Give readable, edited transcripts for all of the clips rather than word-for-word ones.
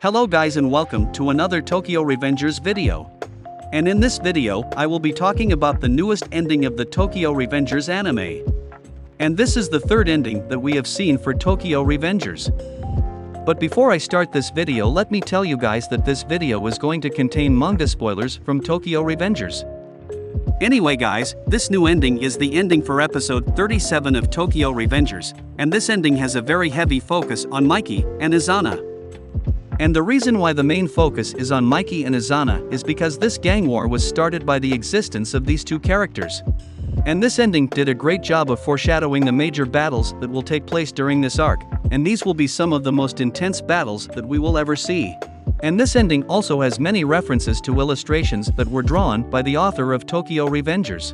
Hello guys and welcome to another Tokyo Revengers video. And in this video, I will be talking about the newest ending of the Tokyo Revengers anime. And this is the third ending that we have seen for Tokyo Revengers. But before I start this video, let me tell you guys that this video is going to contain manga spoilers from Tokyo Revengers. Anyway guys, this new ending is the ending for episode 37 of Tokyo Revengers, and this ending has a very heavy focus on Mikey and Izana. And the reason why the main focus is on Mikey and Izana is because this gang war was started by the existence of these two characters. And this ending did a great job of foreshadowing the major battles that will take place during this arc, and these will be some of the most intense battles that we will ever see. And this ending also has many references to illustrations that were drawn by the author of Tokyo Revengers.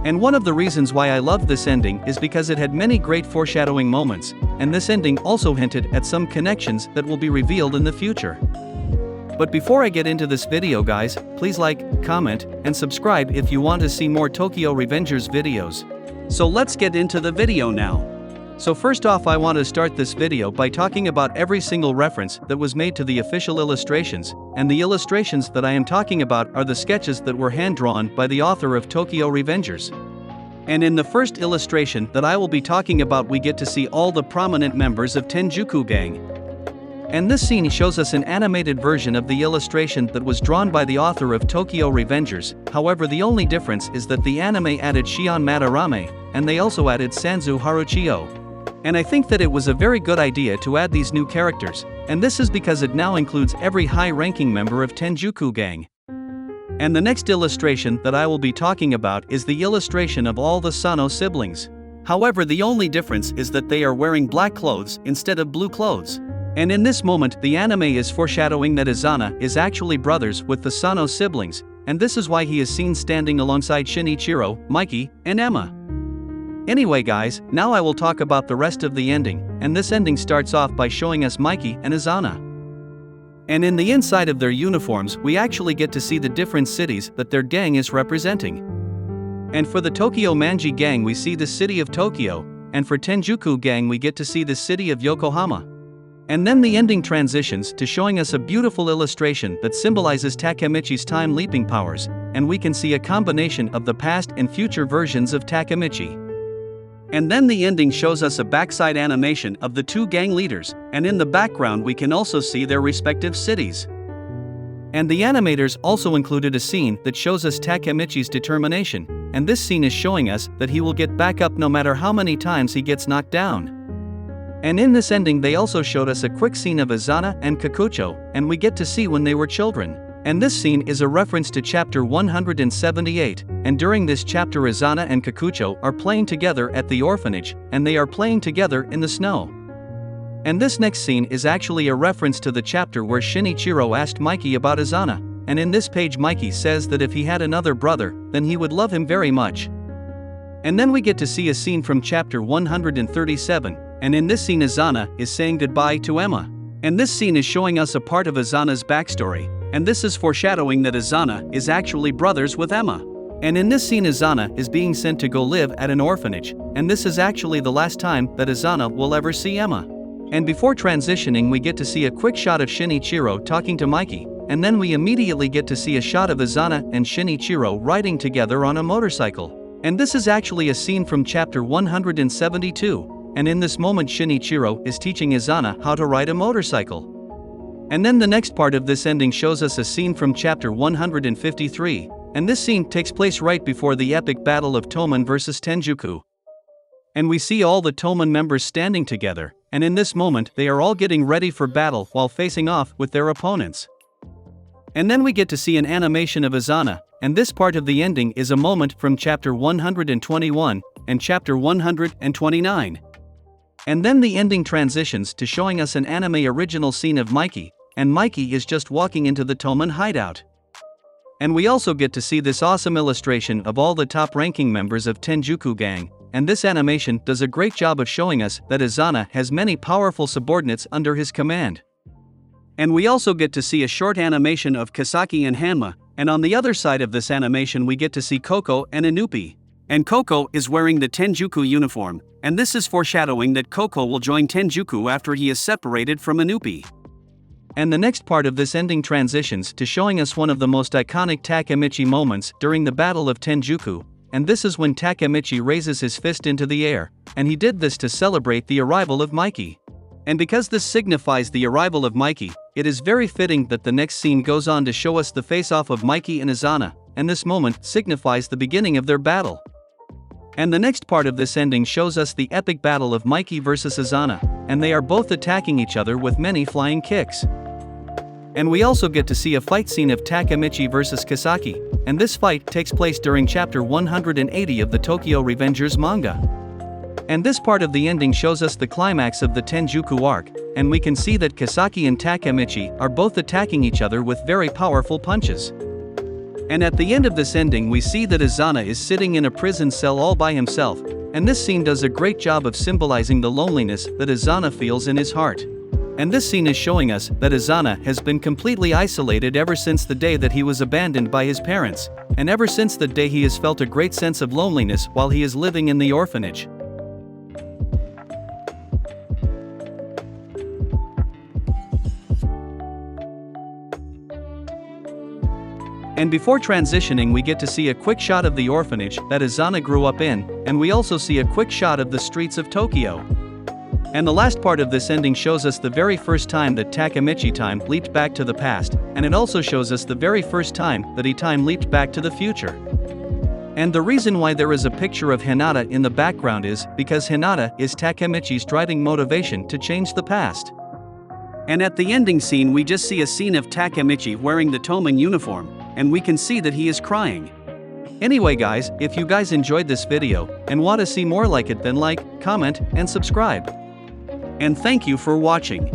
And one of the reasons why I loved this ending is because it had many great foreshadowing moments, and this ending also hinted at some connections that will be revealed in the future. But before I get into this video guys, please like, comment, and subscribe if you want to see more Tokyo Revengers videos. So let's get into the video now. So first off, I want to start this video by talking about every single reference that was made to the official illustrations, and the illustrations that I am talking about are the sketches that were hand-drawn by the author of Tokyo Revengers. And in the first illustration that I will be talking about, we get to see all the prominent members of Tenjuku Gang. And this scene shows us an animated version of the illustration that was drawn by the author of Tokyo Revengers. However, the only difference is that the anime added Shion Madarame, and they also added Sanzu Haruchio. And I think that it was a very good idea to add these new characters, and this is because it now includes every high-ranking member of Tenjuku Gang. And the next illustration that I will be talking about is the illustration of all the Sano siblings. However, the only difference is that they are wearing black clothes instead of blue clothes. And in this moment, the anime is foreshadowing that Izana is actually brothers with the Sano siblings, and this is why he is seen standing alongside Shinichiro, Mikey, and Emma. Anyway guys, now I will talk about the rest of the ending, and this ending starts off by showing us Mikey and Izana. And in the inside of their uniforms, we actually get to see the different cities that their gang is representing. And for the Tokyo Manji gang we see the city of Tokyo, and for Tenjuku gang we get to see the city of Yokohama. And then the ending transitions to showing us a beautiful illustration that symbolizes Takemichi's time leaping powers, and we can see a combination of the past and future versions of Takemichi. And then the ending shows us a backside animation of the two gang leaders, and in the background we can also see their respective cities. And the animators also included a scene that shows us Takemichi's determination, and this scene is showing us that he will get back up no matter how many times he gets knocked down. And in this ending they also showed us a quick scene of Izana and Kikucho, and we get to see when they were children. And this scene is a reference to chapter 178, and during this chapter Izana and Kikucho are playing together at the orphanage, and they are playing together in the snow. And this next scene is actually a reference to the chapter where Shinichiro asked Mikey about Izana, and in this page Mikey says that if he had another brother, then he would love him very much. And then we get to see a scene from chapter 137, and in this scene Izana is saying goodbye to Emma. And this scene is showing us a part of Izana's backstory, and this is foreshadowing that Izana is actually brothers with Emma. And in this scene Izana is being sent to go live at an orphanage, and this is actually the last time that Izana will ever see Emma. And before transitioning we get to see a quick shot of Shinichiro talking to Mikey, and then we immediately get to see a shot of Izana and Shinichiro riding together on a motorcycle. And this is actually a scene from chapter 172, and in this moment Shinichiro is teaching Izana how to ride a motorcycle. And then the next part of this ending shows us a scene from chapter 153, and this scene takes place right before the epic battle of Toman versus Tenjuku. And we see all the Toman members standing together, and in this moment they are all getting ready for battle while facing off with their opponents. And then we get to see an animation of Izana, and this part of the ending is a moment from chapter 121 and chapter 129. And then the ending transitions to showing us an anime original scene of Mikey, and Mikey is just walking into the Toman hideout. And we also get to see this awesome illustration of all the top-ranking members of Tenjuku Gang, and this animation does a great job of showing us that Izana has many powerful subordinates under his command. And we also get to see a short animation of Kasaki and Hanma, and on the other side of this animation we get to see Koko and Inupi. And Koko is wearing the Tenjuku uniform, and this is foreshadowing that Koko will join Tenjuku after he is separated from Inupi. And the next part of this ending transitions to showing us one of the most iconic Takemichi moments during the Battle of Tenjuku, and this is when Takemichi raises his fist into the air, and he did this to celebrate the arrival of Mikey. And because this signifies the arrival of Mikey, it is very fitting that the next scene goes on to show us the face-off of Mikey and Izana, and this moment signifies the beginning of their battle. And the next part of this ending shows us the epic battle of Mikey versus Izana, and they are both attacking each other with many flying kicks. And we also get to see a fight scene of Takemichi versus Kisaki, and this fight takes place during chapter 180 of the Tokyo Revengers manga. And this part of the ending shows us the climax of the Tenjuku arc, and we can see that Kisaki and Takemichi are both attacking each other with very powerful punches. And at the end of this ending we see that Izana is sitting in a prison cell all by himself, and this scene does a great job of symbolizing the loneliness that Izana feels in his heart. And this scene is showing us that Izana has been completely isolated ever since the day that he was abandoned by his parents, and ever since that day he has felt a great sense of loneliness while he is living in the orphanage. And before transitioning we get to see a quick shot of the orphanage that Izana grew up in, and we also see a quick shot of the streets of Tokyo. And the last part of this ending shows us the very first time that Takemichi time leaped back to the past, and it also shows us the very first time that he time leaped back to the future. And the reason why there is a picture of Hinata in the background is because Hinata is Takemichi's driving motivation to change the past. And at the ending scene we just see a scene of Takemichi wearing the Toman uniform, and we can see that he is crying. Anyway guys, if you guys enjoyed this video, and want to see more like it, then like, comment, and subscribe. And thank you for watching.